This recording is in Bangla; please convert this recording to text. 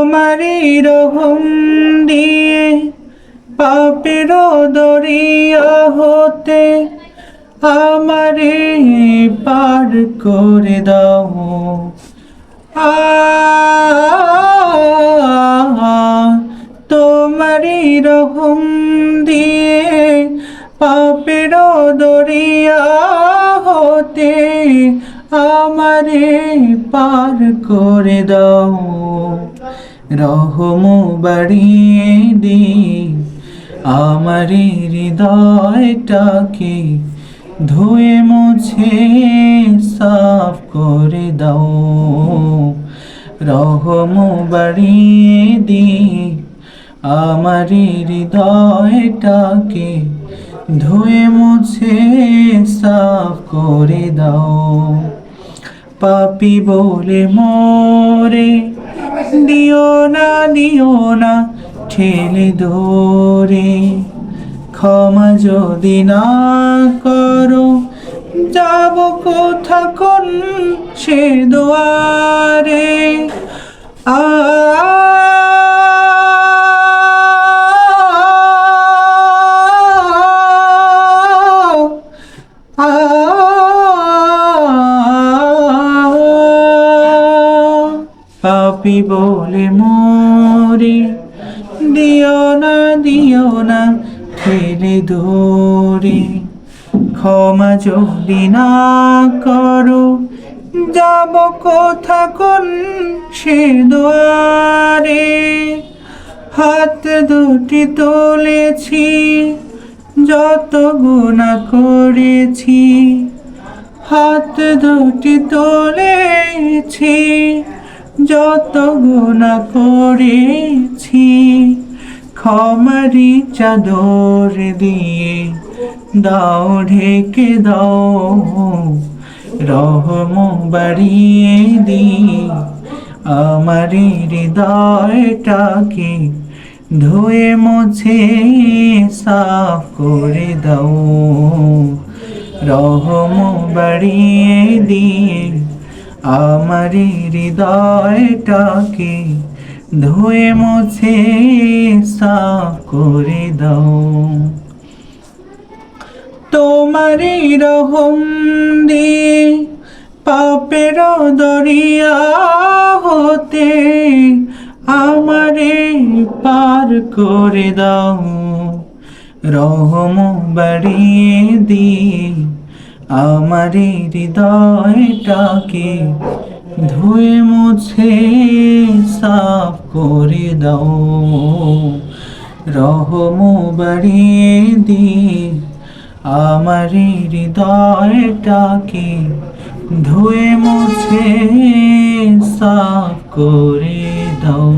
তোমারই রহম দিয়ে পাপের দরিয়া হতে আমারে পার করে দাও। তোমারই রহম দিয়ে পাপের দরিয়া হতে আমারে পার করে দাও। রহম বাড়িয়ে দি আমারে হৃদয়টাকে ধুয়ে মুছে সাফ করে দাও। রহম বাড়িয়ে দি আমার হৃদয়টাকে ধুয়ে মুছে সাফ করে দাও। পাপী বলে মোরে দিও না ঠেলে ধরে। ক্ষমা যদি না করো যাব কোথাকন সে দুয়ারে। পাপী বলে মোরে দিও না ঠেলে ধরে। ক্ষমা যদি না করো যাব কোথাকন সে দুয়ারে। হাত দুটি তুলেছি যত গুনাহ করেছি, হাত দুটি তুলেছি যত গুনাহ করেছি। ক্ষমারি চাদর দিয়ে দাও ঢেকে দাও। রহম বাড়িয়ে দি আমার হৃদয়টাকে ধুয়ে মুছে সাফ করে দাও। রহম বাড়িয়ে দিয়ে আমার হৃদয়টাকে ধুয়ে মুছে সাফ করে দাও। তোমারই রহম দিয়ে পাপের দরিয়া হতে আমারে পার করে দাও। রহম বাড়িয়ে দিয়ে আমার হৃদয়টাকে ধুয়ে মুছে সাফ করে দাও। রহম বাড়িয়ে দিয়ে আমার হৃদয়টাকে ধুয়ে মুছে সাফ করে দাও।